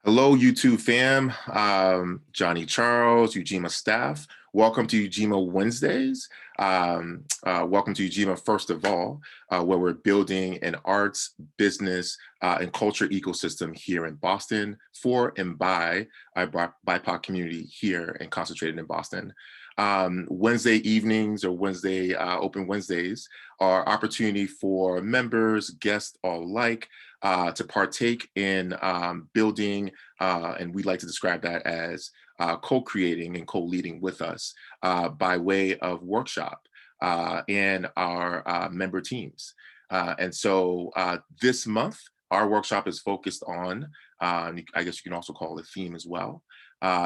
Hello, YouTube fam. Johnny Charles, Ujima staff. Welcome to Ujima Wednesdays. Welcome to Ujima, first of all, where we're building an arts, business, and culture ecosystem here in Boston for and by our BIPOC community here and concentrated in Boston. Wednesday evenings or Wednesday open Wednesdays are opportunity for members, guests alike to partake in building, and we like to describe that as co-creating and co-leading with us by way of workshop and our member teams. And so this month, our workshop is focused on, I guess you can also call it a theme as well,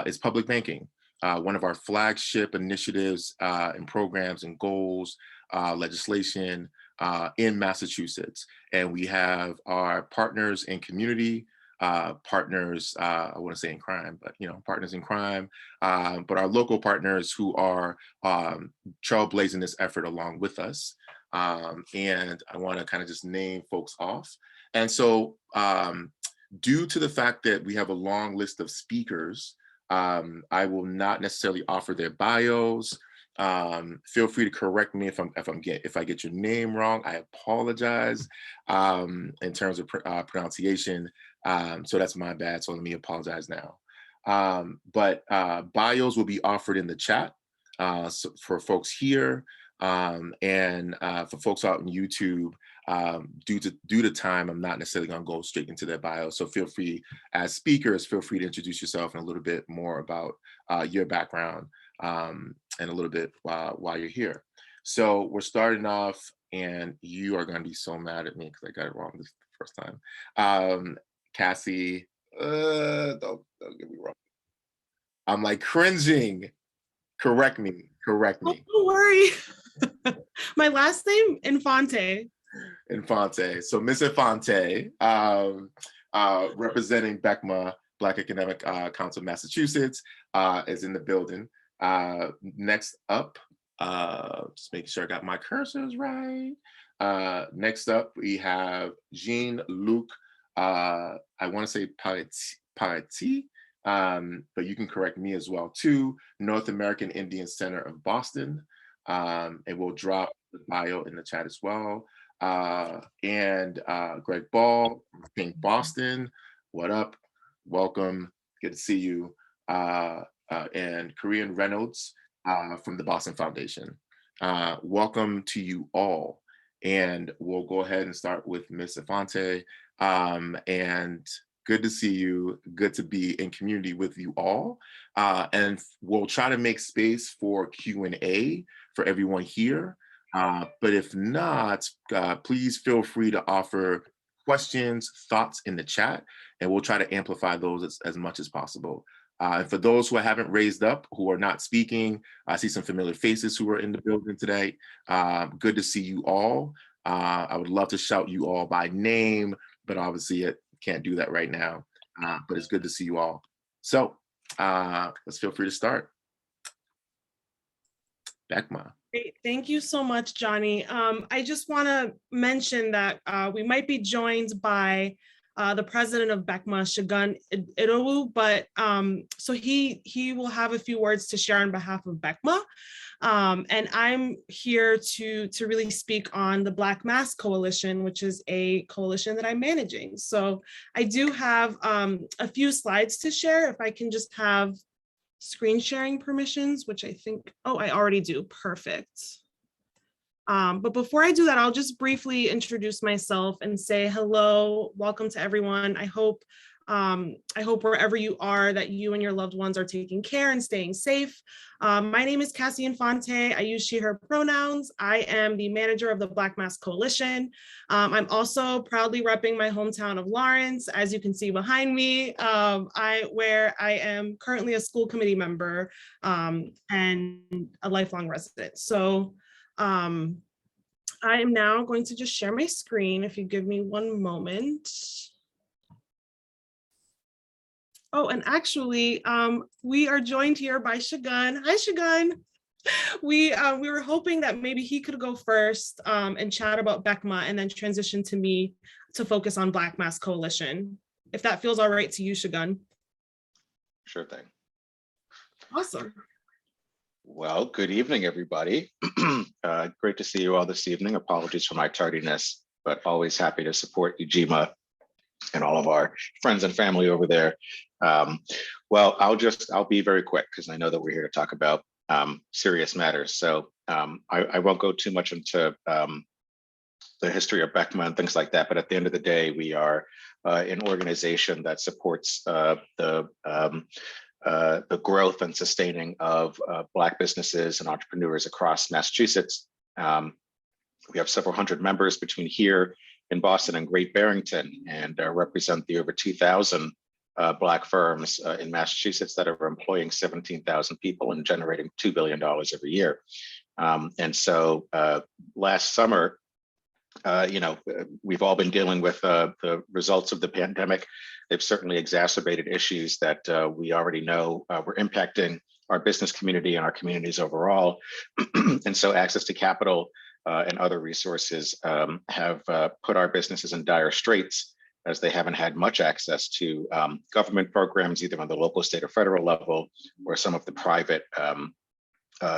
is public banking. One of our flagship initiatives and programs and goals, legislation in Massachusetts. And we have our partners in community, partners, I wouldn't say in crime, but partners in crime, but our local partners who are trailblazing this effort along with us. And I want to kind of just name folks off. And so due to the fact that we have a long list of speakers, I will not necessarily offer their bios. Feel free to correct me if I get your name wrong. I apologize in terms of pronunciation. So that's my bad. So let me apologize now. But bios will be offered in the chat so for folks here and for folks out on YouTube. Due to time, I'm not necessarily going to go straight into their bio. So feel free, as speakers, feel free to introduce yourself and a little bit more about your background and a little bit while you're here. So we're starting off, and you are going to be so mad at me because I got it wrong this first time. Cassie, don't get me wrong. I'm like cringing. Correct me. Don't worry. My last name, Infante. Infante. So Miss Infante, representing BECMA, Black Academic Council of Massachusetts, is in the building. Next up, just making sure I got my cursors right. Next up, we have Jean-Luc, I want to say Paeti, but you can correct me as well too, North American Indian Center of Boston. And we'll drop the bio in the chat as well. And Greg Ball, Pink Boston, what up? Welcome, good to see you. And Korean Reynolds from the Boston Foundation. Welcome to you all. And we'll go ahead and start with Miss Infante. And good to see you, good to be in community with you all. And we'll try to make space for Q&A for everyone here. But if not, please feel free to offer questions, thoughts in the chat, and we'll try to amplify those as much as possible. And for those who haven't raised up, who are not speaking, I see some familiar faces who are in the building today. Good to see you all. I would love to shout you all by name, but obviously I can't do that right now. But it's good to see you all. So let's feel free to start. BECMA. Great. Thank you so much, Johnny. I just want to mention that we might be joined by the president of BECMA, Shagun Idowu, but so he will have a few words to share on behalf of BECMA. And I'm here to really speak on the Black Mass Coalition, which is a coalition that I'm managing. So I do have a few slides to share. If I can just have screen sharing permissions, which I think, I already do, perfect. But before I do that, I'll just briefly introduce myself and say hello, welcome to everyone. I hope wherever you are that you and your loved ones are taking care and staying safe. My name is Cassie Infante. I use she, her pronouns. I am the manager of the Black Mass Coalition. I'm also proudly repping my hometown of Lawrence, as you can see behind me, where I am currently a school committee member and a lifelong resident. So I am now going to just share my screen if you give me one moment. Oh, and actually, we are joined here by Shagun. Hi, Shagun. We were hoping that maybe he could go first and chat about BECMA and then transition to me to focus on Black Mass Coalition. If that feels all right to you, Shagun. Sure thing. Awesome. Well, good evening, everybody. Great to see you all this evening. Apologies for my tardiness, but always happy to support Ujima and all of our friends and family over there. Well, I'll be very quick because I know that we're here to talk about serious matters. So I won't go too much into the history of BECMA and things like that. But at the end of the day, we are an organization that supports the growth and sustaining of Black businesses and entrepreneurs across Massachusetts. We have several hundred members between here in Boston and Great Barrington, and represent the over 2,000 Black firms in Massachusetts that are employing 17,000 people and generating $2 billion every year. And so last summer, we've all been dealing with the results of the pandemic. They've certainly exacerbated issues that we already know were impacting our business community and our communities overall. And so access to capital and other resources have put our businesses in dire straits, as they haven't had much access to government programs, either on the local, state, or federal level, or some of the private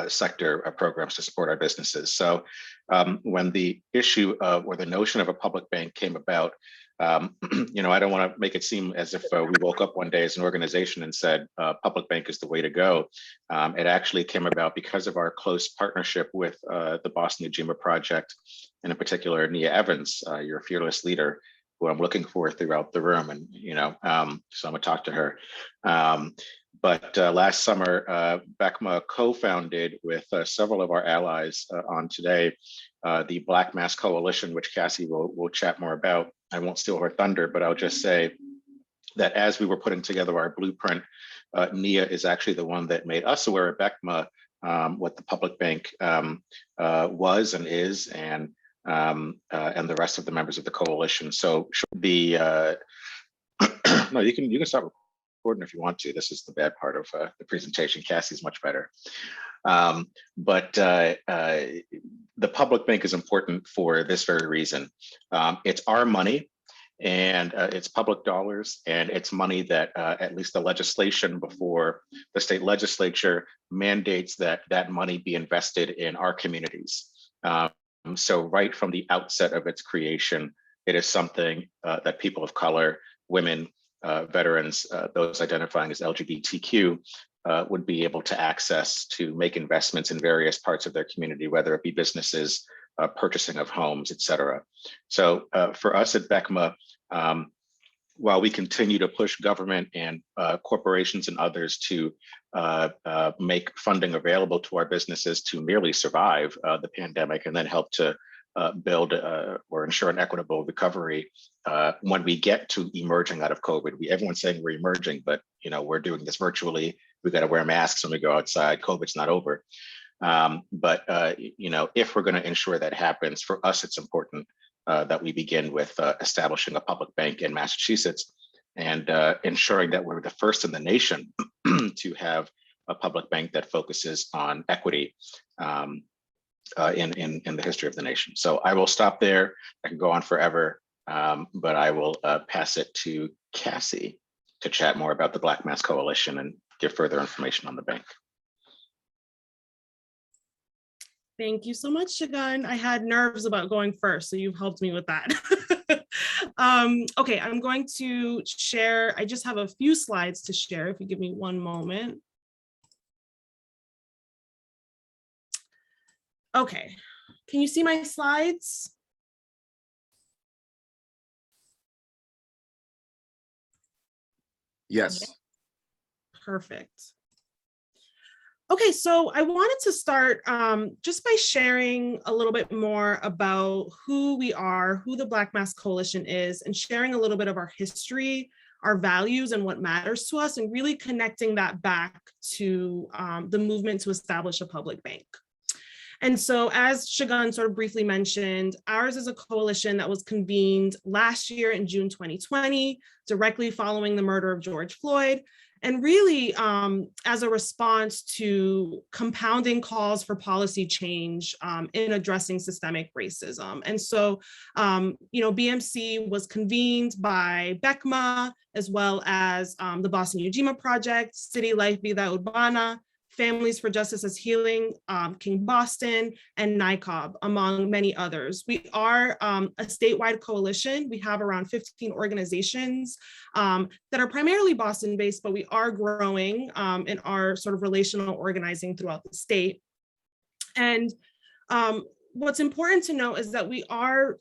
sector programs to support our businesses. So when the issue of, or the notion of a public bank came about, I don't want to make it seem as if we woke up one day as an organization and said public bank is the way to go. It actually came about because of our close partnership with the Boston Ujima Project, and in particular Nia Evans, your fearless leader, who I'm looking for throughout the room, and so I'm gonna talk to her. But last summer, BECMA co-founded with several of our allies on today, the Black Mass Coalition, which Cassie will chat more about. I won't steal her thunder, but I'll just say that as we were putting together our blueprint, Nia is actually the one that made us aware of BECMA, what the public bank was and is, and the rest of the members of the coalition. So the no, you can start recording if you want to. This is the bad part of the presentation. Cassie's much better. But the public bank is important for this very reason. It's our money, and it's public dollars, and it's money that at least the legislation before the state legislature mandates that that money be invested in our communities. So right from the outset of its creation, it is something that people of color, women, veterans, those identifying as LGBTQ, would be able to access to make investments in various parts of their community, whether it be businesses, purchasing of homes, et cetera. So for us at BECMA, while we continue to push government and corporations and others to make funding available to our businesses to merely survive the pandemic and then help to build or ensure an equitable recovery when we get to emerging out of COVID. Everyone's saying we're emerging, but we're doing this virtually. We've got to wear masks when we go outside. COVID's not over. But if we're going to ensure that happens, for us, it's important that we begin with establishing a public bank in Massachusetts and ensuring that we're the first in the nation to have a public bank that focuses on equity in the history of the nation. So I will stop there. I can go on forever, but I will pass it to Cassie to chat more about the Black Mass Coalition and give further information on the bank. Thank you so much, Shagun. I had nerves about going first, so you've helped me with that. Okay, I'm going to share. I just have a few slides to share, if you give me one moment. Okay, can you see my slides? Yes. Perfect. Okay, so I wanted to start just by sharing a little bit more about who we are, who the Black Mass Coalition is, and sharing a little bit of our history, our values, and what matters to us, and really connecting that back to the movement to establish a public bank. And so, as Shagun sort of briefly mentioned, ours is a coalition that was convened last year in June 2020, directly following the murder of George Floyd. and really as a response to compounding calls for policy change in addressing systemic racism. And so, BMC was convened by BECMA, as well as the Boston Ujima Project, City Life Vida Urbana, Families for Justice as Healing, King Boston, and NICOB, among many others. We are a statewide coalition. We have around 15 organizations that are primarily Boston-based, but we are growing in our sort of relational organizing throughout the state. And what's important to note is that we are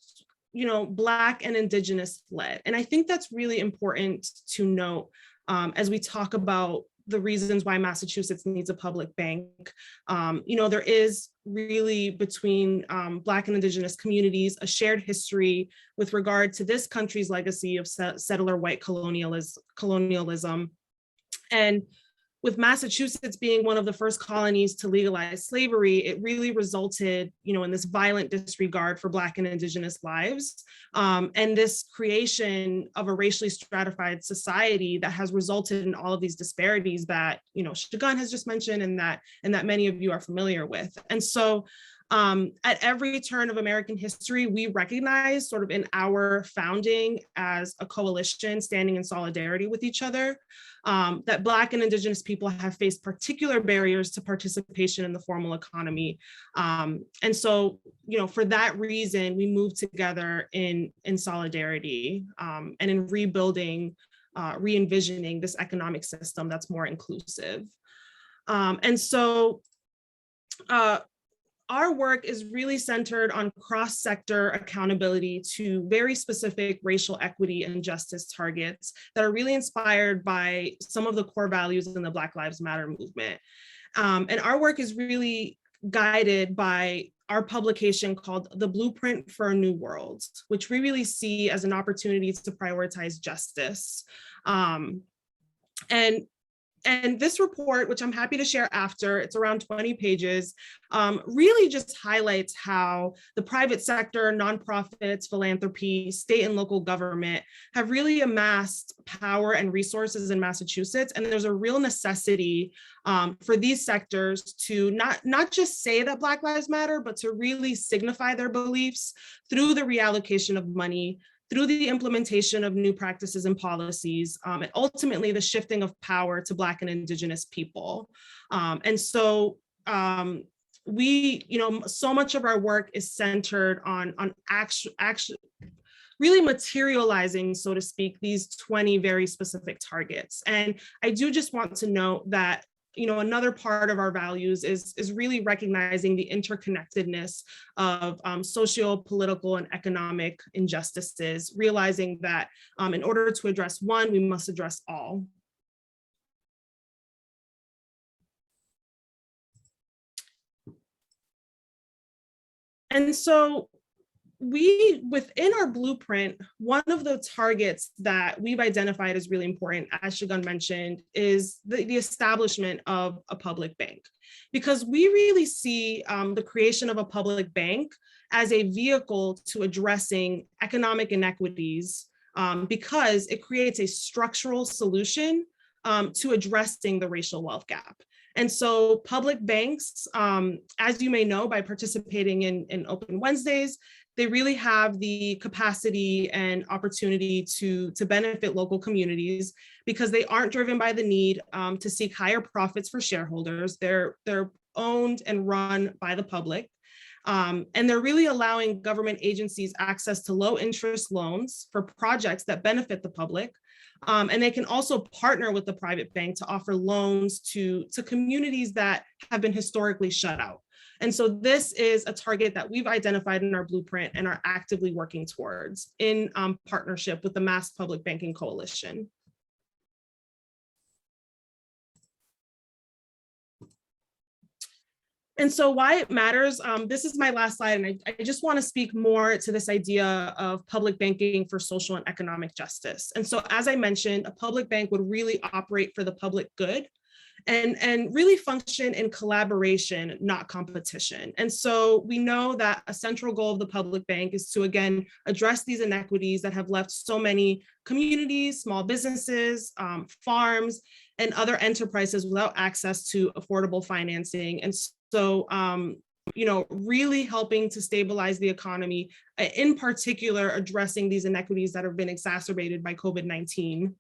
Black and Indigenous led. And I think that's really important to note as we talk about the reasons why Massachusetts needs a public bank. There is really between Black and Indigenous communities a shared history with regard to this country's legacy of settler white colonialism. And with Massachusetts being one of the first colonies to legalize slavery, it really resulted, in this violent disregard for Black and Indigenous lives, and this creation of a racially stratified society that has resulted in all of these disparities that, Shagun has just mentioned, and that many of you are familiar with. And so, at every turn of American history, we recognize sort of in our founding as a coalition standing in solidarity with each other, that Black and Indigenous people have faced particular barriers to participation in the formal economy. And so, for that reason, we moved together in solidarity and in rebuilding, re-envisioning this economic system that's more inclusive. And so, our work is really centered on cross-sector accountability to very specific racial equity and justice targets that are really inspired by some of the core values in the Black Lives Matter movement. And our work is really guided by our publication called The Blueprint for a New World, which we really see as an opportunity to prioritize justice. And this report, which I'm happy to share after, it's around 20 pages, really just highlights how the private sector, nonprofits, philanthropy, state and local government have really amassed power and resources in Massachusetts. And there's a real necessity for these sectors to not just say that Black Lives Matter, but to really signify their beliefs through the reallocation of money, through the implementation of new practices and policies, and ultimately the shifting of power to Black and Indigenous people. And so so much of our work is centered on actually really materializing, so to speak, these 20 very specific targets. And I do just want to note that another part of our values is really recognizing the interconnectedness of socio-political and economic injustices, realizing that in order to address one, we must address all. And so within our blueprint, one of the targets that we've identified as really important, as Shagun mentioned, is the establishment of a public bank. Because we really see the creation of a public bank as a vehicle to addressing economic inequities, because it creates a structural solution to addressing the racial wealth gap. And so public banks, as you may know by participating in Open Wednesdays, they really have the capacity and opportunity to benefit local communities because they aren't driven by the need to seek higher profits for shareholders. They're owned and run by the public. And they're really allowing government agencies access to low interest loans for projects that benefit the public. And they can also partner with the private bank to offer loans to communities that have been historically shut out. And so this is a target that we've identified in our blueprint and are actively working towards in partnership with the Mass Public Banking Coalition. And so why it matters, this is my last slide, and I just want to speak more to this idea of public banking for social and economic justice. And so as I mentioned, a public bank would really operate for the public good and really function in collaboration, not competition. And so we know that a central goal of the public bank is to, again, address these inequities that have left so many communities, small businesses, farms, and other enterprises without access to affordable financing. And so, really helping to stabilize the economy, in particular, addressing these inequities that have been exacerbated by COVID-19.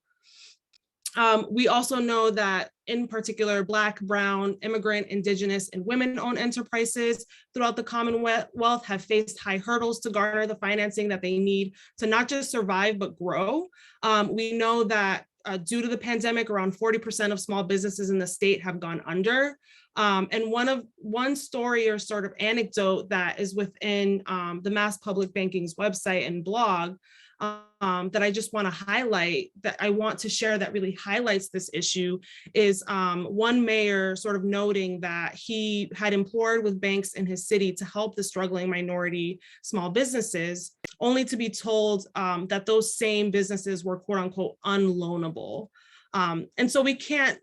We also know that, in particular, Black, Brown, immigrant, Indigenous, and women-owned enterprises throughout the Commonwealth have faced high hurdles to garner the financing that they need to not just survive, but grow. We know that due to the pandemic, around 40% of small businesses in the state have gone under. And one story or sort of anecdote that is within the Mass Public Banking's website and blog that I just want to highlight, that I want to share, that really highlights this issue, is one mayor sort of noting that he had implored with banks in his city to help the struggling minority small businesses, only to be told that those same businesses were quote unquote unloanable. And so we can't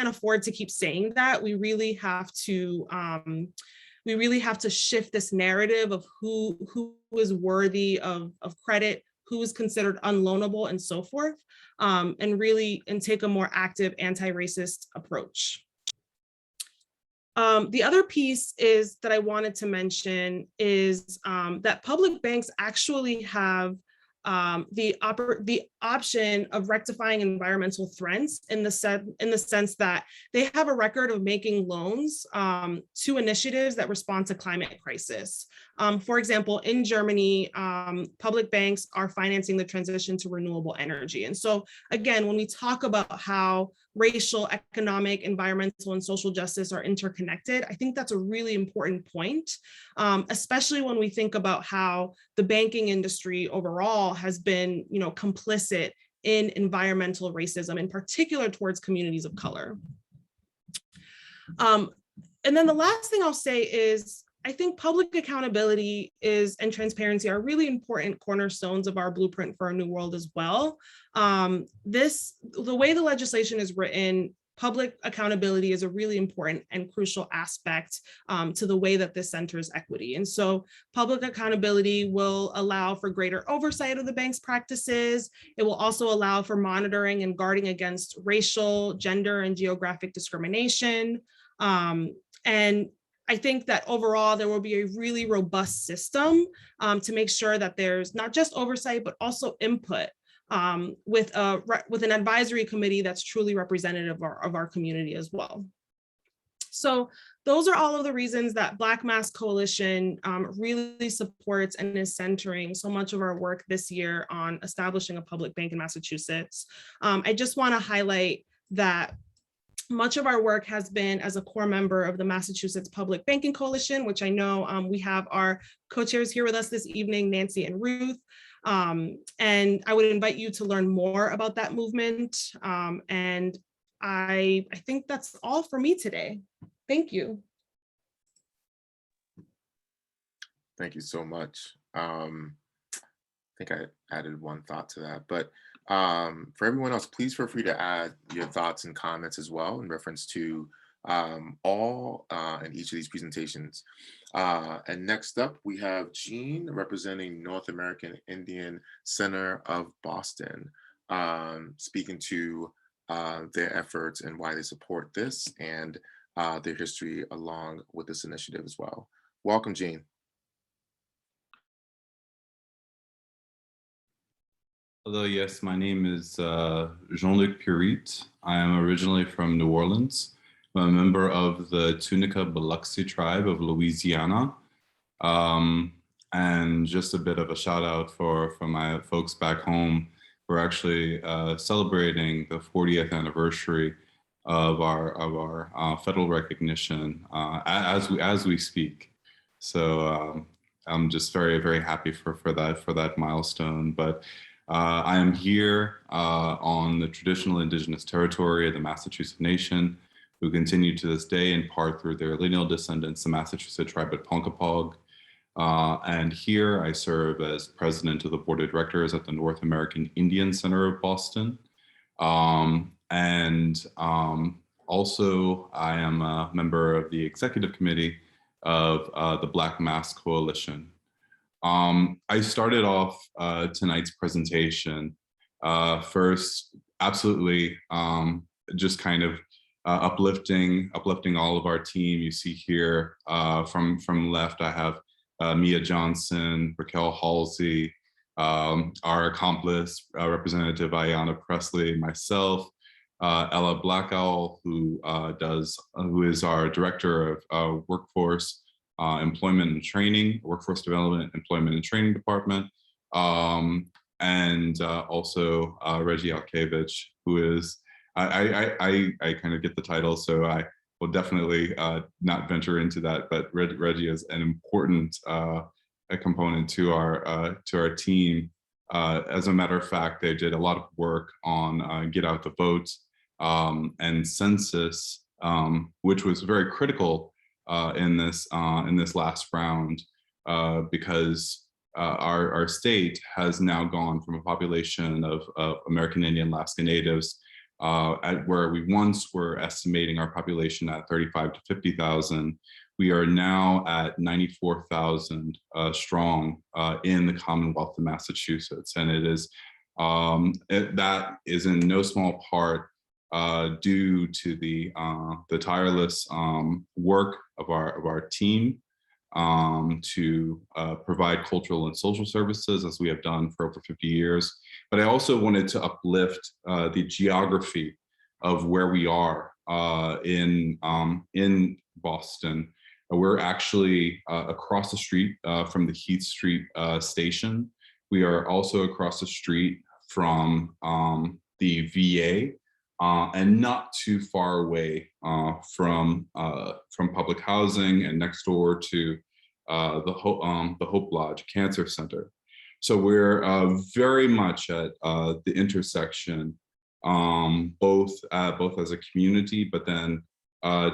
afford to keep saying that. We really have to shift this narrative of who is worthy of credit, who is considered unloanable, and so forth, and take a more active anti-racist approach. The other piece is that I wanted to mention is that public banks actually have the option of rectifying environmental threats in the sense that they have a record of making loans to initiatives that respond to climate crisis. For example, in Germany, public banks are financing the transition to renewable energy. And so again, when we talk about how racial, economic, environmental, and social justice are interconnected, I think that's a really important point, especially when we think about how the banking industry overall has been, complicit in environmental racism, in particular towards communities of color. And then the last thing I'll say is, I think public accountability and transparency are really important cornerstones of our blueprint for a new world as well. The way the legislation is written, public accountability is a really important and crucial aspect to the way that this centers equity. And so public accountability will allow for greater oversight of the bank's practices. It will also allow for monitoring and guarding against racial, gender, and geographic discrimination. And I think that overall there will be a really robust system to make sure that there's not just oversight, but also input with an advisory committee that's truly representative of our community as well. So those are all of the reasons that Black Mass Coalition really supports and is centering so much of our work this year on establishing a public bank in Massachusetts. I just want to highlight that much of our work has been as a core member of the Massachusetts Public Banking Coalition, which I know we have our co-chairs here with us this evening, Nancy and Ruth. And I would invite you to learn more about that movement. And I think that's all for me today. Thank you. Thank you so much. I think I added one thought to that, but for everyone else, please feel free to add your thoughts and comments as well in reference to all and each of these presentations. And next up, we have Jean representing North American Indian Center of Boston, speaking to their efforts and why they support this and their history along with this initiative as well. Welcome, Jean. Hello, yes, my name is Jean-Luc Purit. I am originally from New Orleans. I'm a member of the Tunica Biloxi tribe of Louisiana. And just a bit of a shout out for my folks back home. We're actually celebrating the 40th anniversary of our federal recognition as we speak. So I'm just very, very happy for that milestone. But I am here on the traditional indigenous territory of the Massachusetts Nation, who continue to this day, in part through their lineal descendants, the Massachusetts tribe at Ponkapog. And here I serve as president of the board of directors at the North American Indian Center of Boston. Also, I am a member of the executive committee of the Black Mass Coalition. I started off tonight's presentation first, absolutely just kind of uplifting all of our team. You see here from left, I have Mia Johnson, Raquel Halsey, our accomplice, Representative Ayanna Presley, myself, Ella Blackowl, who is our director of workforce employment and training, workforce development, employment and training department, and also Reggie Alkevich, who is I kind of get the title, so I will definitely not venture into that. But Reggie is an important a component to our team. As a matter of fact, they did a lot of work on Get Out the Vote and census, which was very critical in this last round because our state has now gone from a population of American Indian, Alaska Natives at where we once were estimating our population at 35 to 50,000. We are now at 94,000 strong in the Commonwealth of Massachusetts, and it is that is in no small part due to the tireless work of our team to provide cultural and social services, as we have done for over 50 years. But I also wanted to uplift the geography of where we are in Boston. We're actually across the street from the Heath Street station. We are also across the street from the VA, and not too far away from public housing, and next door to the Hope Lodge Cancer Center. So we're very much at the intersection, both as a community, but then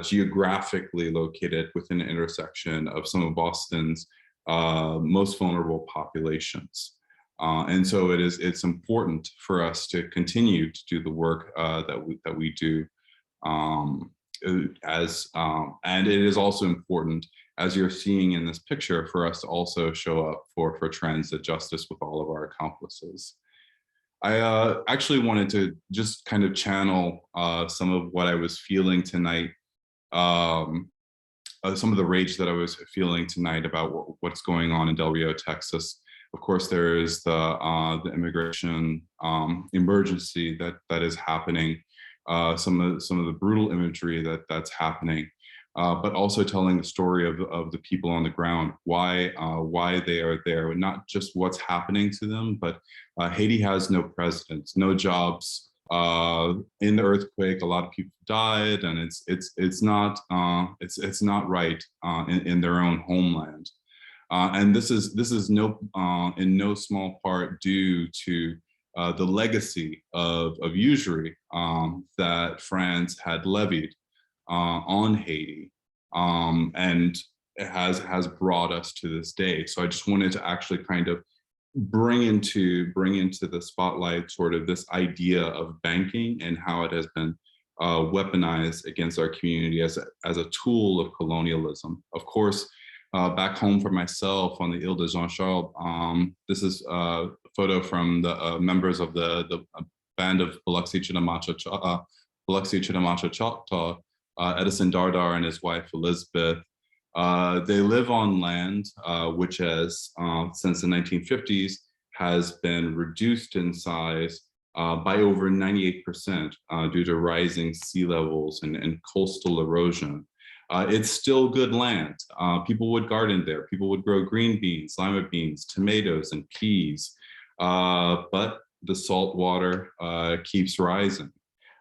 geographically located within the intersection of some of Boston's most vulnerable populations. And so it's important for us to continue to do the work that we do, and it is also important, as you're seeing in this picture, for us to also show up for transit justice with all of our accomplices. I actually wanted to just kind of channel some of what I was feeling tonight, some of the rage that I was feeling tonight about what's going on in Del Rio, Texas. Of course, there is the immigration emergency that is happening, some of the brutal imagery that's happening, but also telling the story of the people on the ground, why they are there, not just what's happening to them, but Haiti has no president, no jobs. In the earthquake, a lot of people died, and it's not right in their own homeland. And this is in no small part due to the legacy of usury that France had levied on Haiti, and it has brought us to this day. So I just wanted to actually kind of bring into the spotlight sort of this idea of banking and how it has been weaponized against our community as a tool of colonialism. Of course, back home for myself on the Ile de Jean Charles, this is a photo from the members of the band of Biloxi Chitimacha Choctaw, Edison Dardar and his wife Elizabeth. They live on land which has, since the 1950s, has been reduced in size by over 98% due to rising sea levels and coastal erosion. It's still good land. People would garden there. People would grow green beans, lima beans, tomatoes, and peas. But the salt water keeps rising.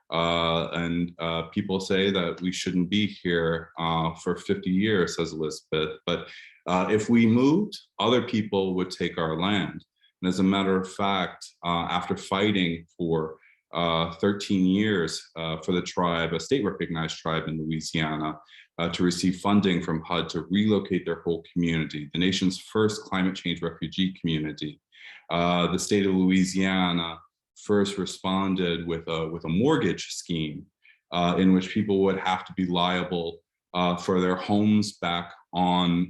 And people say that we shouldn't be here for 50 years, says Elizabeth. But if we moved, other people would take our land. And as a matter of fact, after fighting for 13 years for the tribe, a state-recognized tribe in Louisiana, to receive funding from HUD to relocate their whole community, the nation's first climate change refugee community. The state of Louisiana first responded with a mortgage scheme in which people would have to be liable for their homes back on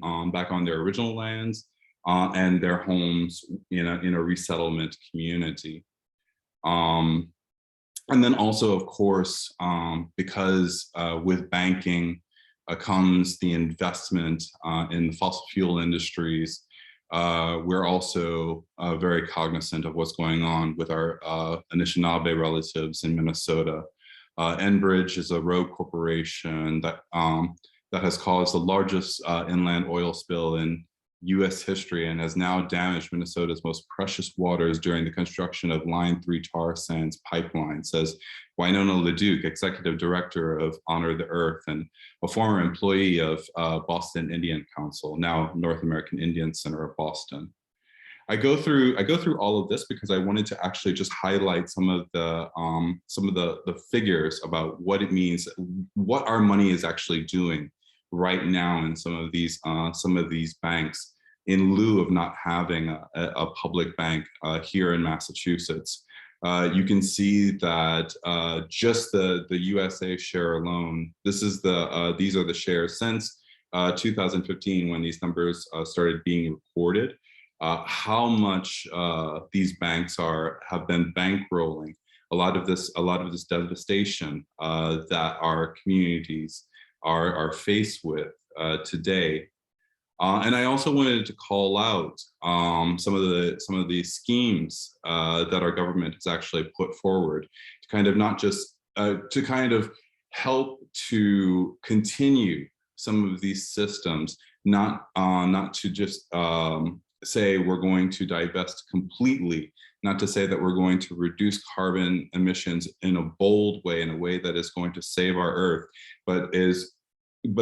their original lands and their homes in a resettlement community. And then also, of course, because with banking comes the investment in the fossil fuel industries, we're also very cognizant of what's going on with our Anishinaabe relatives in Minnesota. Enbridge is a rogue corporation that has caused the largest inland oil spill in U.S. history and has now damaged Minnesota's most precious waters during the construction of Line 3 tar sands pipeline, says Winona LeDuc, executive director of Honor the Earth and a former employee of Boston Indian Council, now North American Indian Center of Boston. I go through all of this because I wanted to actually just highlight some of the figures about what it means, what our money is actually doing right now in some of these banks, in lieu of not having a public bank here in Massachusetts. You can see that just the USA share alone, these are the shares since 2015 when these numbers started being reported. How much these banks have been bankrolling a lot of this devastation that our communities are faced with today. And I also wanted to call out some of the schemes that our government has actually put forward to kind of not just to kind of help to continue some of these systems, not to just say we're going to divest completely, not to say that we're going to reduce carbon emissions in a bold way, in a way that is going to save our Earth, but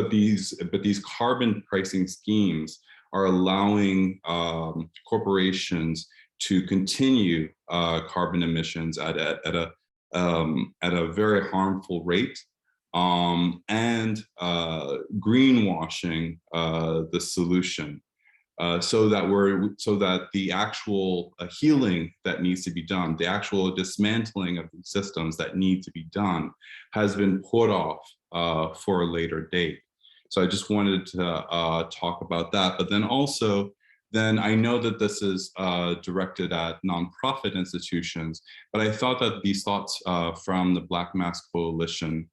these carbon pricing schemes are allowing corporations to continue carbon emissions at a very harmful rate, and greenwashing the solution. So that the actual healing that needs to be done, the actual dismantling of the systems that need to be done, has been put off for a later date. So I just wanted to talk about that. But then also, I know that this is directed at nonprofit institutions, but I thought that these thoughts from the Black Mass Coalition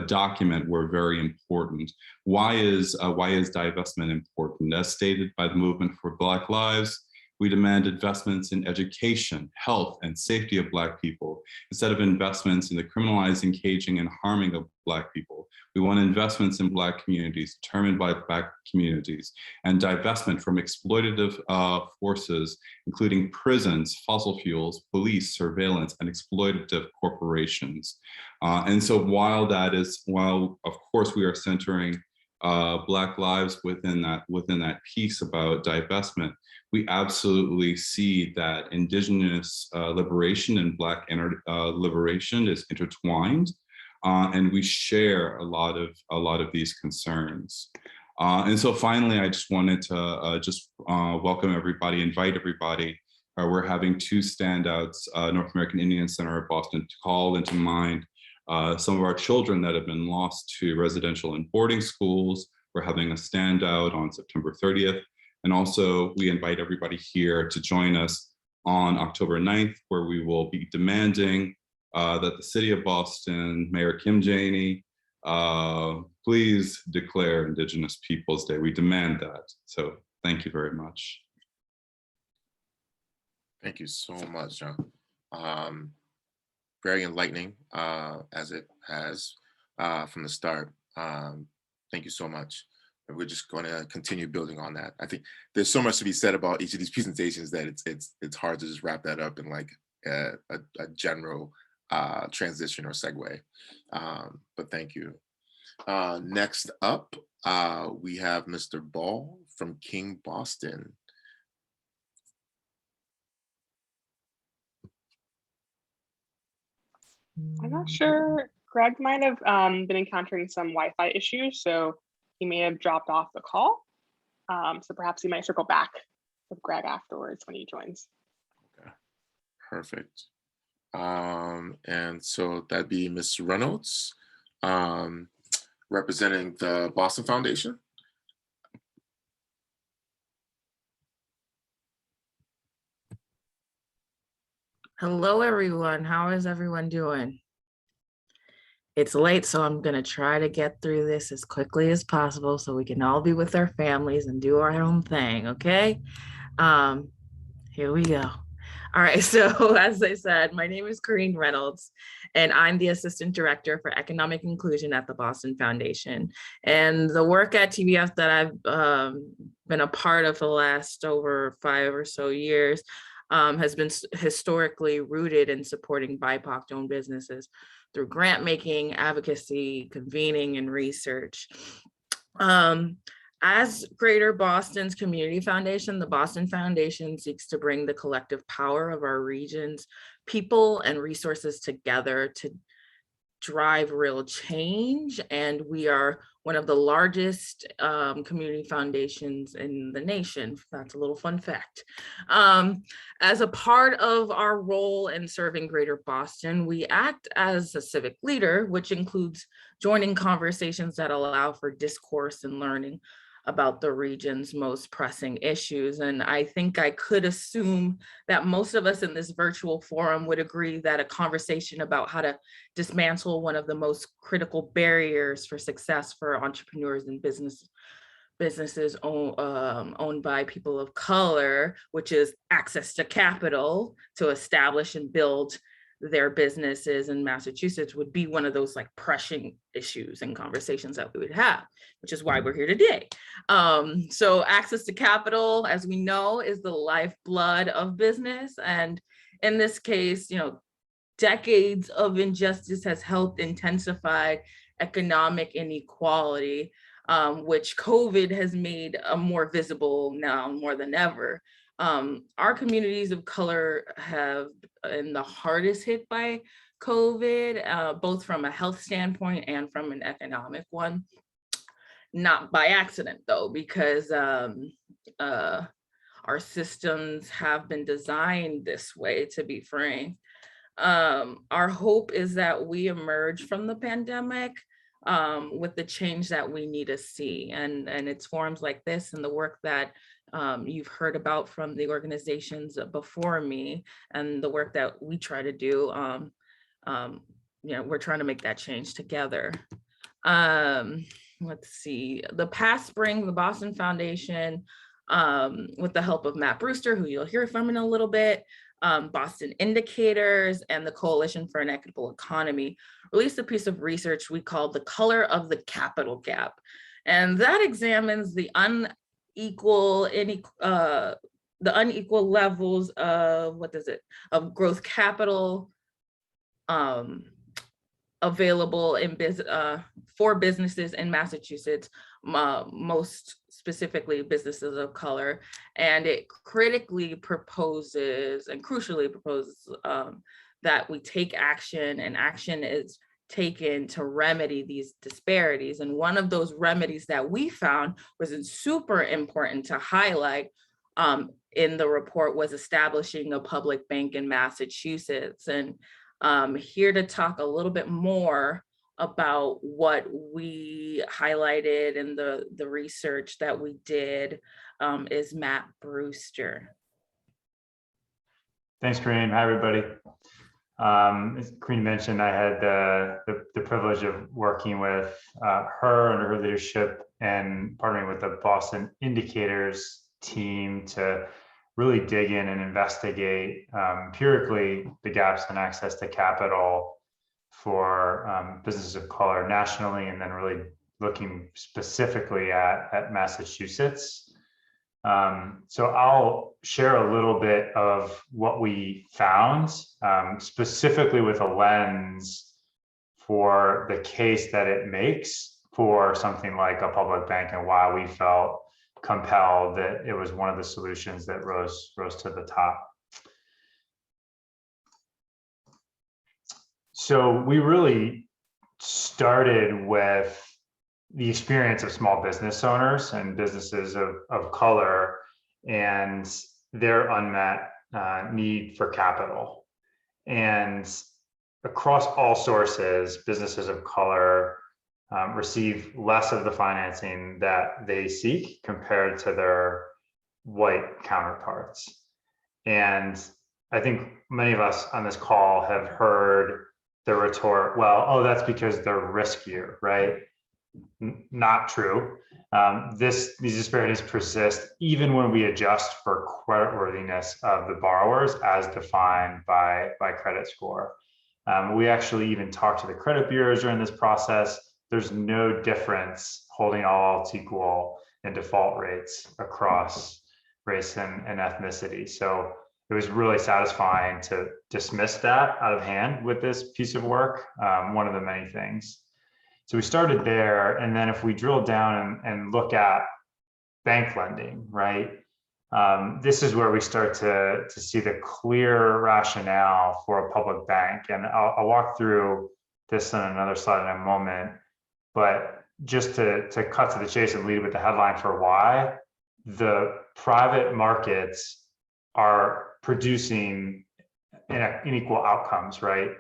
document were very important. Why is divestment important? As stated by the Movement for Black Lives, we demand investments in education, health, and safety of Black people, instead of investments in the criminalizing, caging, and harming of Black people. We want investments in Black communities, determined by Black communities, and divestment from exploitative forces, including prisons, fossil fuels, police, surveillance, and exploitative corporations. And so while of course we are centering Black lives within that piece about divestment, we absolutely see that Indigenous liberation and Black liberation is intertwined, and we share a lot of these concerns. And so finally, I just wanted to welcome everybody, invite everybody. We're having two standouts, North American Indian Center of Boston, to call into mind some of our children that have been lost to residential and boarding schools. We're having a standout on September 30th. And also we invite everybody here to join us on October 9th, where we will be demanding that the city of Boston, Mayor Kim Janey, please declare Indigenous Peoples Day. We demand that. So thank you very much. Thank you so much, John. Very enlightening, as it has from the start. Thank you so much. And we're just going to continue building on that. I think there's so much to be said about each of these presentations that it's hard to just wrap that up in like a general transition or segue. But thank you. Next up, we have Mr. Ball from King Boston. I'm not sure. Greg might have been encountering some Wi-Fi issues, so he may have dropped off the call. So perhaps he might circle back with Greg afterwards when he joins. Okay, perfect. And so that'd be Ms. Reynolds. representing the Boston Foundation. Hello, everyone. How is everyone doing? It's late, so I'm going to try to get through this as quickly as possible so we can all be with our families and do our own thing, okay? Here we go. All right, so as I said, my name is Corinne Reynolds, and I'm the Assistant Director for Economic Inclusion at the Boston Foundation. And the work at TBF that I've been a part of for the last over 5 or so years has been historically rooted in supporting BIPOC-owned businesses through grant making, advocacy, convening, and research. As Greater Boston's community foundation, the Boston Foundation seeks to bring the collective power of our region's people and resources together to drive real change. And we are one of the largest community foundations in the nation. That's a little fun fact. As a part of our role in serving Greater Boston, we act as a civic leader, which includes joining conversations that allow for discourse and learning about the region's most pressing issues. And I think I could assume that most of us in this virtual forum would agree that a conversation about how to dismantle one of the most critical barriers for success for entrepreneurs and businesses owned by people of color, which is access to capital to establish and build their businesses in Massachusetts, would be one of those like pressing issues and conversations that we would have, which is why we're here today. So access to capital, as we know, is the lifeblood of business. And in this case, decades of injustice has helped intensify economic inequality, which COVID has made more visible now more than ever. Our communities of color have been the hardest hit by COVID, both from a health standpoint and from an economic one. Not by accident though, because our systems have been designed this way, to be frank. Our hope is that we emerge from the pandemic with the change that we need to see. And it's forums like this and the work that you've heard about from the organizations before me and the work that we try to do. We're trying to make that change together. Let's see, the past spring, the Boston Foundation, with the help of Matt Brewster, who you'll hear from in a little bit, Boston Indicators, and the Coalition for an Equitable Economy, released a piece of research we called The Color of the Capital Gap. And that examines the unequal levels of, of growth capital available for businesses in Massachusetts, most specifically businesses of color. And it critically proposes and crucially proposes that we take action, and action is taken to remedy these disparities. And one of those remedies that we found was super important to highlight in the report was establishing a public bank in Massachusetts. And here to talk a little bit more about what we highlighted in the research that we did is Matt Brewster. Thanks, Corinne. Hi, everybody. As Corinne mentioned, I had the privilege of working with her under her leadership and partnering with the Boston Indicators team to really dig in and investigate empirically the gaps in access to capital for businesses of color nationally, and then really looking specifically at Massachusetts. So I'll share a little bit of what we found, specifically with a lens for the case that it makes for something like a public bank, and why we felt compelled that it was one of the solutions that rose to the top. So we really started with the experience of small business owners and businesses of color and their unmet need for capital. And across all sources, businesses of color receive less of the financing that they seek compared to their white counterparts. And I think many of us on this call have heard the retort, well, oh, that's because they're riskier, right? Not true. These disparities persist even when we adjust for creditworthiness of the borrowers as defined by credit score. We actually even talked to the credit bureaus during this process. There's no difference, holding all else equal, in default rates across race and ethnicity. So it was really satisfying to dismiss that out of hand with this piece of work, one of the many things. So we started there, and then if we drill down and look at bank lending, right? This is where we start to see the clear rationale for a public bank. And I'll walk through this on another slide in a moment, but just to cut to the chase and lead with the headline for why, the private markets are producing unequal outcomes, right?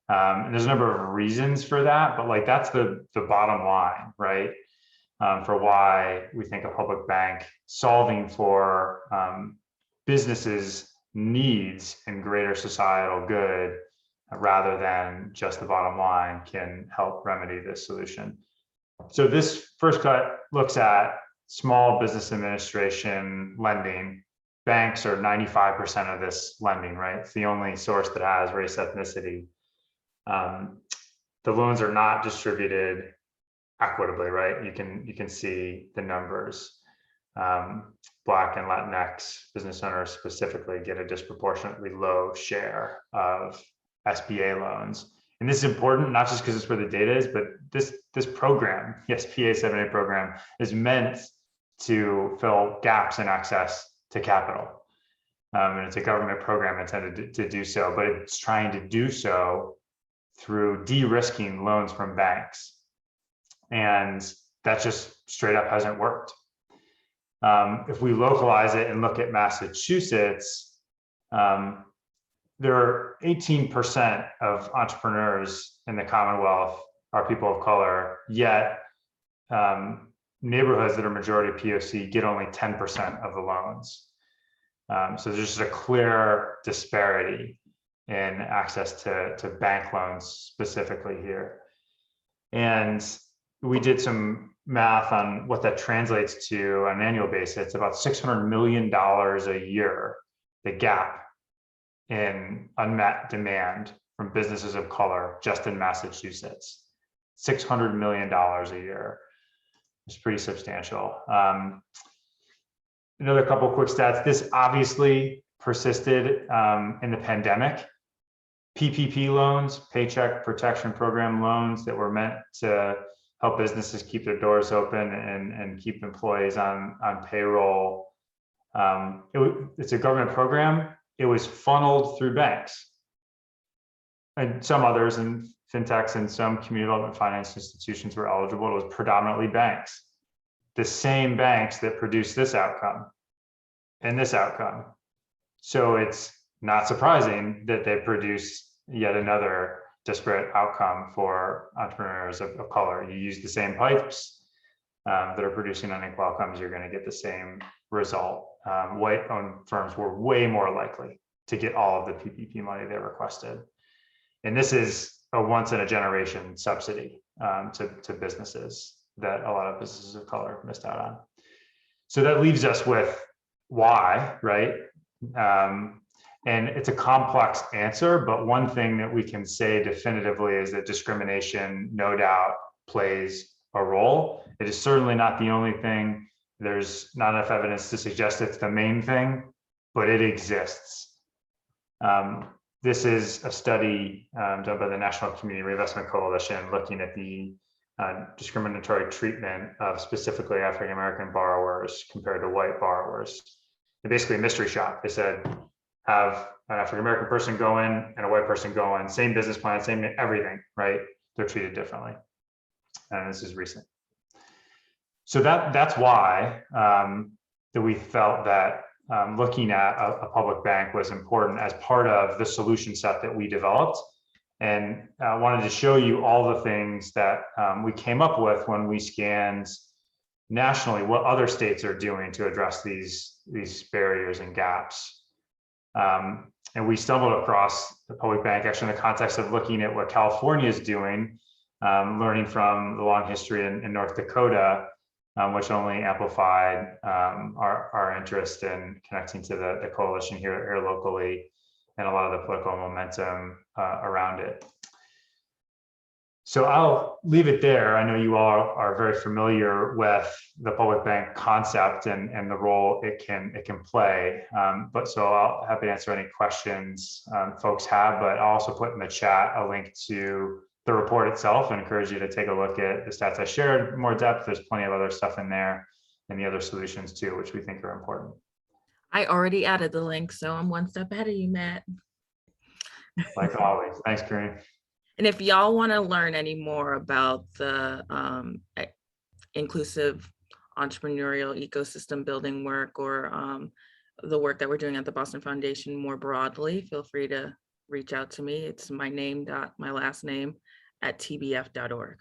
And there's a number of reasons for that, but like that's the bottom line, right? For why we think a public bank solving for businesses' needs and greater societal good rather than just the bottom line can help remedy this solution. So this first cut looks at small business administration lending. Banks are 95% of this lending, right? It's the only source that has race ethnicity. The loans are not distributed equitably, right? You can see the numbers. Black and Latinx business owners specifically get a disproportionately low share of SBA loans. And this is important, not just because it's where the data is, but this program, the SBA 7A program, is meant to fill gaps in access to capital. And it's a government program intended to do so, but it's trying to do so through de-risking loans from banks. And that just straight up hasn't worked. If we localize it and look at Massachusetts, there are 18% of entrepreneurs in the Commonwealth are people of color, yet neighborhoods that are majority POC get only 10% of the loans. So there's just a clear disparity in access to bank loans specifically here. And we did some math on what that translates to on an annual basis. It's about $600 million a year, the gap in unmet demand from businesses of color just in Massachusetts. $600 million a year. It's pretty substantial. Another couple of quick stats. This obviously persisted in the pandemic. PPP loans, Paycheck Protection Program loans that were meant to help businesses keep their doors open and keep employees on payroll. It's a government program. It was funneled through banks and some others, and fintechs and some community development finance institutions were eligible. It was predominantly banks, the same banks that produced this outcome and this outcome. So it's not surprising that they produce yet another disparate outcome for entrepreneurs of color. You use the same pipes that are producing unequal outcomes, you're going to get the same result. White-owned firms were way more likely to get all of the PPP money they requested. And this is a once-in-a-generation subsidy to businesses that a lot of businesses of color missed out on. So that leaves us with why, right? And it's a complex answer, but one thing that we can say definitively is that discrimination, no doubt, plays a role. It is certainly not the only thing. There's not enough evidence to suggest it's the main thing, but it exists. This is a study done by the National Community Reinvestment Coalition looking at the discriminatory treatment of specifically African-American borrowers compared to white borrowers. They're basically a mystery shop. They said, have an African-American person go in and a white person go in, same business plan, same everything, right? They're treated differently. And this is recent. So that's why that we felt that looking at a public bank was important as part of the solution set that we developed. And I wanted to show you all the things that we came up with when we scanned nationally what other states are doing to address these barriers and gaps. And we stumbled across the public bank actually in the context of looking at what California is doing, learning from the long history in North Dakota, which only amplified our interest in connecting to the coalition here locally and a lot of the political momentum around it. So I'll leave it there. I know you all are very familiar with the public bank concept and the role it can play. But so I'll happy to answer any questions folks have, but I'll also put in the chat a link to the report itself and encourage you to take a look at the stats I shared in more depth. There's plenty of other stuff in there and the other solutions too, which we think are important. I already added the link, so I'm one step ahead of you, Matt. Like always. Thanks, Corinne. And if y'all want to learn any more about the inclusive entrepreneurial ecosystem building work or the work that we're doing at the Boston Foundation more broadly, feel free to reach out to me. It's my name dot my last name @tbf.org.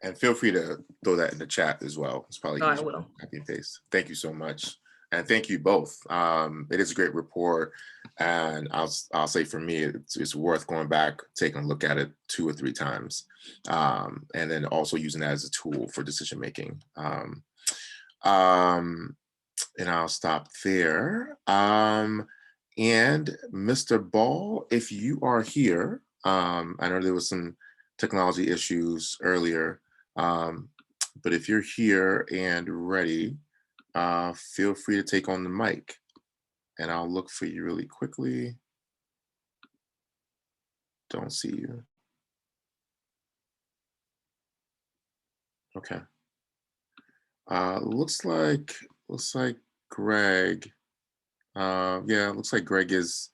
And feel free to throw that in the chat as well. It's probably I will. Copy and paste. Thank you so much. And thank you both. It is a great report. And I'll say for me, it's worth going back, taking a look at it 2 or 3 times. And then also using that as a tool for decision making. And I'll stop there. And Mr. Ball, if you are here, I know there was some technology issues earlier, but if you're here and ready, feel free to take on the mic, and I'll look for you really quickly. Don't see you. Okay. Looks like Greg. Yeah, looks like Greg is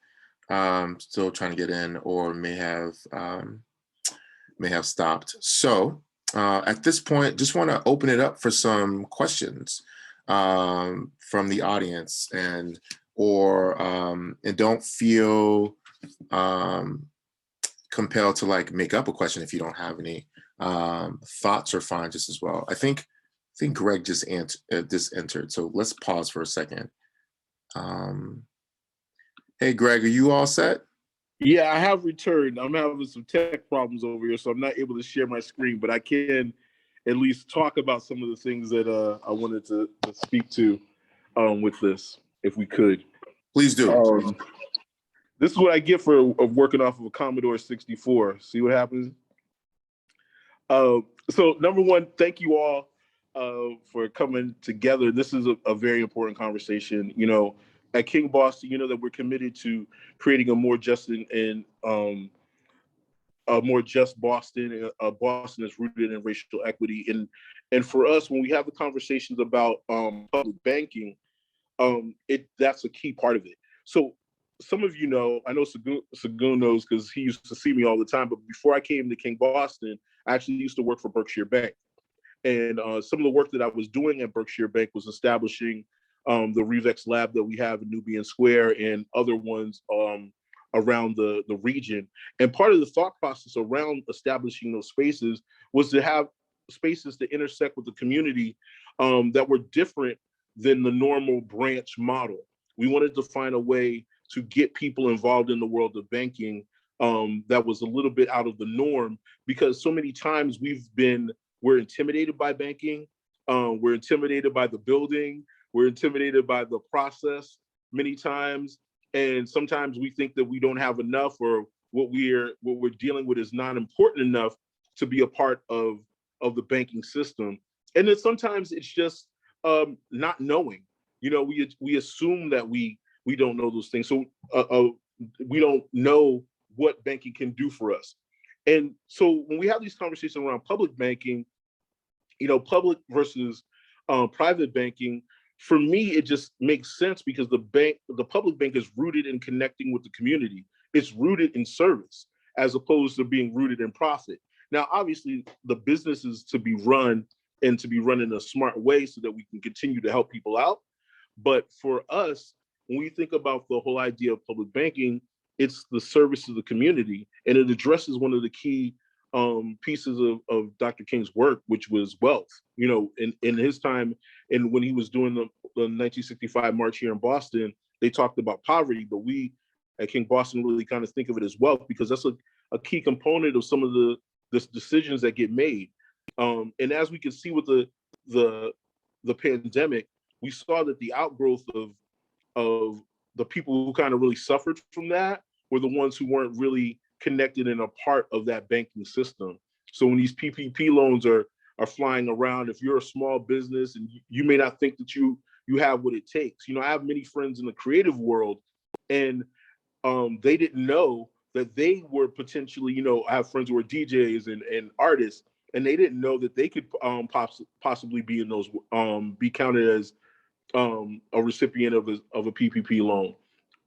still trying to get in, or may have stopped. So at this point, just want to open it up for some questions from the audience, and don't feel compelled to like make up a question if you don't have any. Thoughts are fine just as well. I think Greg just entered, so let's pause for a second. Hey Greg, are you all set? Yeah, I have returned. I'm having some tech problems over here, so I'm not able to share my screen, but I can at least talk about some of the things that I wanted to speak to with this, if we could. Please do. This is what I get for working off of a Commodore 64. See what happens? So number one, thank you all for coming together. This is a very important conversation. You know, at King Boston, you know that we're committed to creating a more just and a more just Boston. Boston is rooted in racial equity, and for us, when we have the conversations about public banking, that's a key part of it. So some of you know, I know Sagoon knows because he used to see me all the time. But before I came to King Boston, I actually used to work for Berkshire Bank, and some of the work that I was doing at Berkshire Bank was establishing the Revex lab that we have in Nubian Square and other ones around the region. And part of the thought process around establishing those spaces was to have spaces to intersect with the community that were different than the normal branch model. We wanted to find a way to get people involved in the world of banking that was a little bit out of the norm, because so many times we're intimidated by banking, we're intimidated by the building, we're intimidated by the process many times, and sometimes we think that we don't have enough, or what we're dealing with is not important enough to be a part of the banking system. And then sometimes it's just not knowing. You know, we assume that we don't know those things, so we don't know what banking can do for us. And so when we have these conversations around public banking, you know, public versus private banking, for me, it just makes sense because the public bank is rooted in connecting with the community. It's rooted in service as opposed to being rooted in profit. Now, obviously, the business is to be run and to be run in a smart way so that we can continue to help people out. But for us, when we think about the whole idea of public banking, it's the service to the community, and it addresses one of the key pieces of Dr. King's work, which was wealth. You know, in his time, and when he was doing the 1965 march here in Boston, they talked about poverty, but we at King Boston really kind of think of it as wealth, because that's a key component of some of the decisions that get made. And as we can see with the pandemic, we saw that the outgrowth of the people who kind of really suffered from that were the ones who weren't really connected and a part of that banking system. So when these PPP loans are flying around, if you're a small business and you may not think that you have what it takes. You know, I have many friends in the creative world, and they didn't know that they were potentially, you know, I have friends who are DJs and artists, and they didn't know that they could possibly be in those, be counted as a recipient of a PPP loan.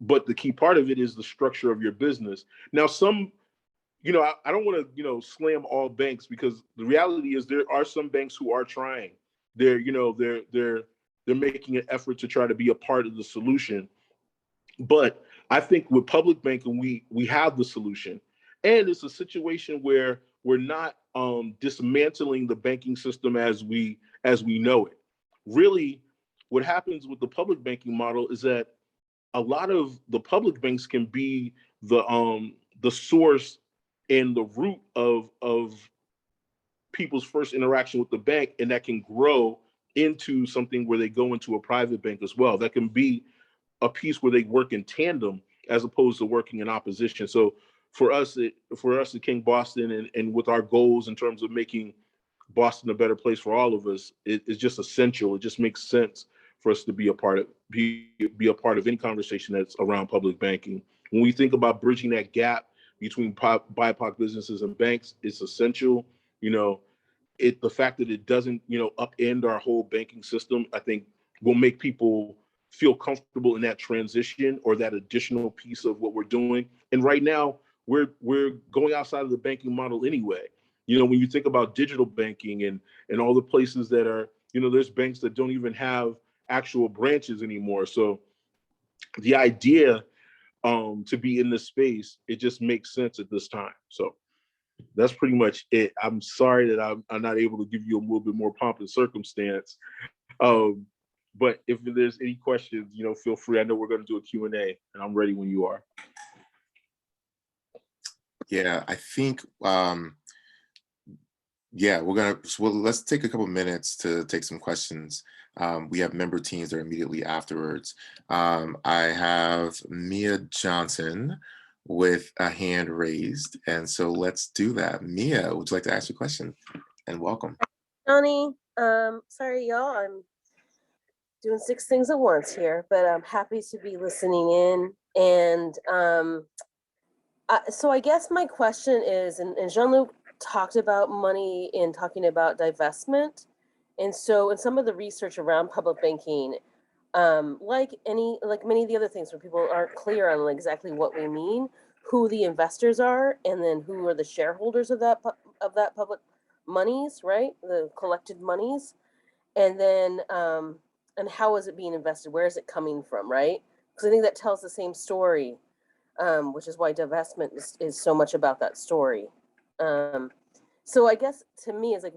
But the key part of it is the structure of your business. Now, some, you know, I don't want to, you know, slam all banks, because the reality is there are some banks who are trying. They're, you know, they're making an effort to try to be a part of the solution. But I think with public banking, we have the solution, and it's a situation where we're not dismantling the banking system as we know it. Really, what happens with the public banking model is that a lot of the public banks can be the source and the root of people's first interaction with the bank, and that can grow into something where they go into a private bank as well. That can be a piece where they work in tandem as opposed to working in opposition. So for us at King Boston, and with our goals in terms of making Boston a better place for all of us, it's just essential. It just makes sense for us to be a part of any conversation that's around public banking. When we think about bridging that gap between BIPOC businesses and banks, it's essential. You know, the fact that it doesn't, you know, upend our whole banking system, I think will make people feel comfortable in that transition or that additional piece of what we're doing. And right now, we're going outside of the banking model anyway. You know, when you think about digital banking and all the places that are, you know, there's banks that don't even have actual branches anymore. So the idea to be in this space, it just makes sense at this time. So that's pretty much it. I'm sorry that I'm not able to give you a little bit more pomp and circumstance. But if there's any questions, you know, feel free. I know we're going to do a Q&A, and I'm ready when you are. Yeah, I think, yeah, let's take a couple minutes to take some questions. We have member teams that are immediately afterwards. I have Mia Johnson with a hand raised, and so let's do that. Mia, would you like to ask your question? And welcome. Johnny, sorry y'all, I'm doing 6 things at once here, but I'm happy to be listening in. And so I guess my question is, and Jean-Luc talked about money in talking about divestment. And so in some of the research around public banking, like many of the other things where people aren't clear on exactly what we mean, who the investors are, and then who are the shareholders of that public monies, right? The collected monies. And then, and how is it being invested? Where is it coming from, right? Because I think that tells the same story, which is why divestment is so much about that story. So I guess to me, it's like,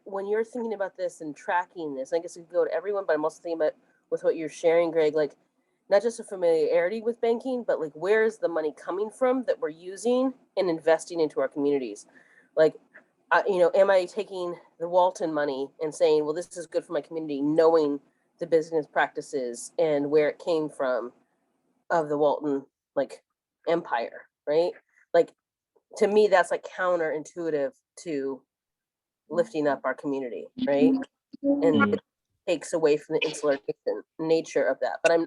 when you're thinking about this and tracking this, I guess it could go to everyone, but I'm also thinking about with what you're sharing, Greg, like not just a familiarity with banking, but like, where is the money coming from that we're using and investing into our communities? Like, you know, am I taking the Walton money and saying, well, this is good for my community, knowing the business practices and where it came from of the Walton like empire, right? Like, to me, that's like counterintuitive to lifting up our community, right? And it takes away from the insular nature of that. But I'm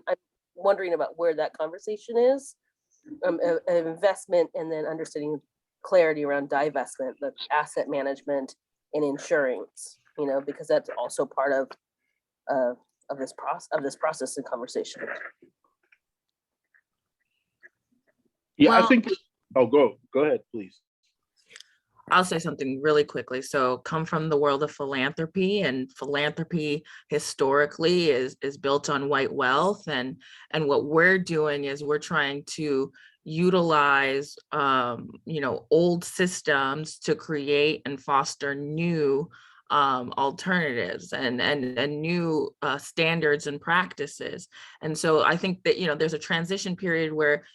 wondering about where that conversation is, investment, and then understanding clarity around divestment, the asset management and insurance, you know, because that's also part of this process and conversation. Yeah, Well, I think. Oh, go ahead, please. I'll say something really quickly. So come from the world of philanthropy, and philanthropy historically is built on white wealth. And what we're doing is we're trying to utilize, old systems to create and foster new alternatives and new standards and practices. And so I think that, there's a transition period where,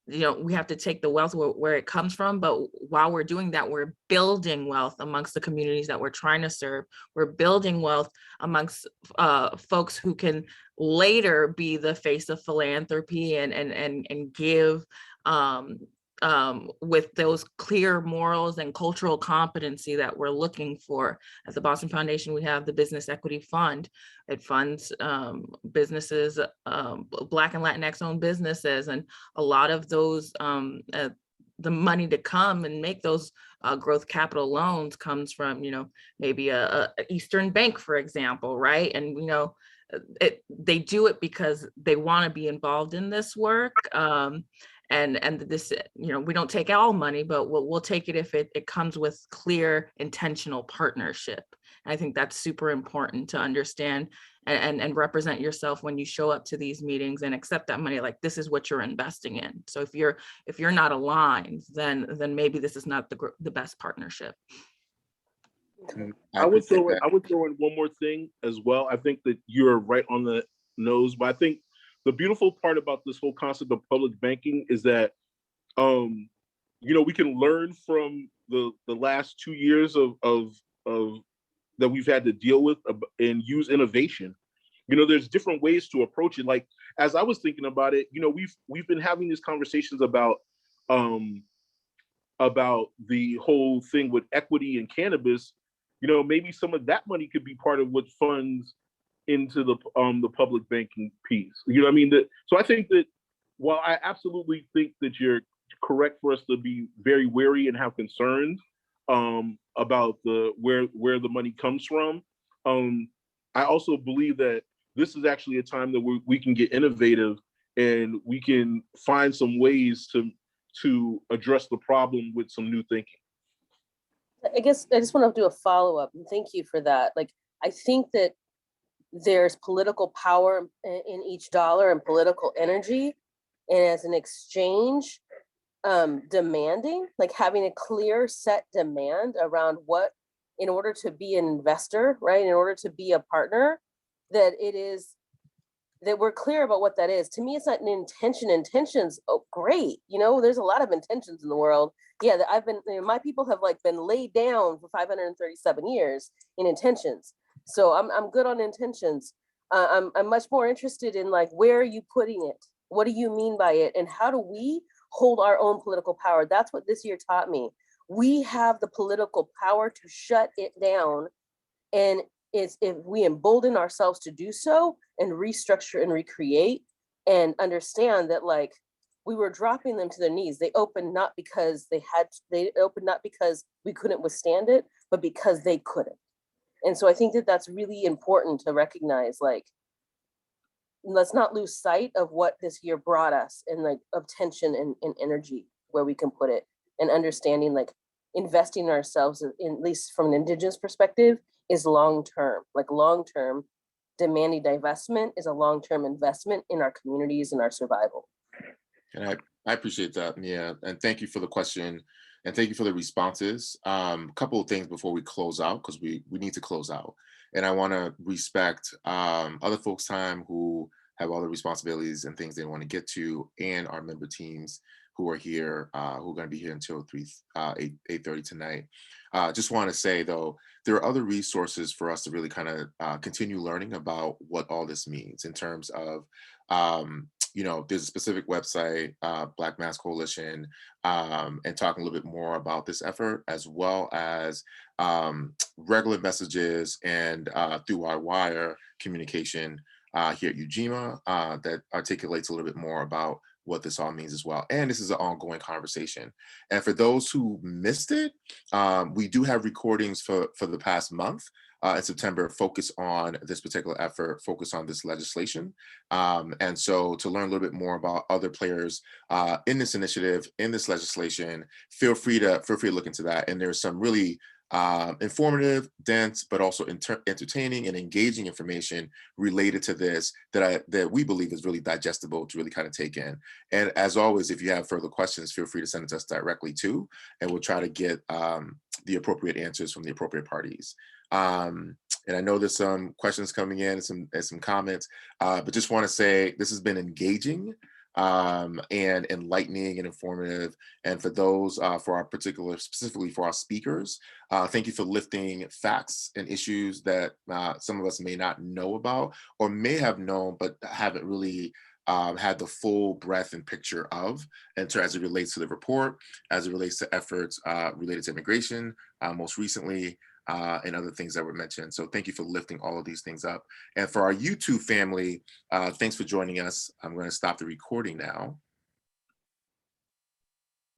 we have to take the wealth where it comes from, but while we're doing that, we're building wealth amongst the communities that we're trying to serve. We're building wealth amongst folks who can later be the face of philanthropy and give with those clear morals and cultural competency that we're looking for. At the Boston Foundation, we have the Business Equity Fund. It funds businesses, Black and Latinx owned businesses, and a lot of those, the money to come and make those growth capital loans comes from, maybe a Eastern bank, for example, right? And they do it because they want to be involved in this work. And this, we don't take all money, but we'll take it if it comes with clear, intentional partnership. And I think that's super important to understand and represent yourself when you show up to these meetings and accept that money, like this is what you're investing in. So if you're not aligned, then maybe this is not the best partnership. I would throw in one more thing as well. I think that you're right on the nose, but I think the beautiful part about this whole concept of public banking is that, we can learn from the last 2 years of that we've had to deal with and use innovation. There's different ways to approach it. Like, as I was thinking about it, we've been having these conversations about the whole thing with equity and cannabis. Maybe some of that money could be part of what funds into the public banking piece. So I think that while I absolutely think that you're correct for us to be very wary and have concerns about where the money comes from, I also believe that this is actually a time that we can get innovative and we can find some ways to address the problem with some new thinking. I guess I just want to do a follow-up, and thank you for that. Like, I think that there's political power in each dollar and political energy, and as an exchange, demanding, like having a clear set demand around what, in order to be an investor, right, in order to be a partner, that we're clear about what that is. To me, it's not an intention. Intentions, oh, great. There's a lot of intentions in the world. Yeah, my people have been laid down for 537 years in intentions. So I'm good on intentions. I'm much more interested in where are you putting it? What do you mean by it? And how do we hold our own political power? That's what this year taught me. We have the political power to shut it down. And it's if we embolden ourselves to do so and restructure and recreate and understand that we were dropping them to their knees. They opened not because they opened not because we couldn't withstand it, but because they couldn't. And so I think that that's really important to recognize, let's not lose sight of what this year brought us and of tension and energy, where we can put it, and understanding investing in ourselves, at least from an Indigenous perspective, is long-term. Long-term, demanding divestment is a long-term investment in our communities and our survival. And I appreciate that, Mia, and thank you for the question, and thank you for the responses. A couple of things before we close out, because we need to close out. And I want to respect other folks' time who have other responsibilities and things they want to get to, and our member teams who are here, who are going to be here until 8:30 tonight. Just want to say, though, there are other resources for us to really kind of continue learning about what all this means in terms of, there's a specific website, Black Mass Coalition, and talking a little bit more about this effort, as well as regular messages and through our wire communication here at Ujima that articulates a little bit more about what this all means as well. And this is an ongoing conversation. And for those who missed it, we do have recordings for the past month in September, focus on this particular effort, focus on this legislation. And so to learn a little bit more about other players in this initiative, in this legislation, feel free to look into that. And there's some really informative, dense, but also entertaining and engaging information related to this that we believe is really digestible to really kind of take in. And as always, if you have further questions, feel free to send it to us directly too, and we'll try to get the appropriate answers from the appropriate parties. And I know there's some questions coming in and some comments, but just want to say this has been engaging and enlightening and informative. And for those, specifically for our speakers, thank you for lifting facts and issues that some of us may not know about or may have known, but haven't really had the full breadth and picture of, and as it relates to the report, as it relates to efforts related to immigration, most recently, and other things that were mentioned. So thank you for lifting all of these things up. And for our YouTube family, thanks for joining us. I'm going to stop the recording now.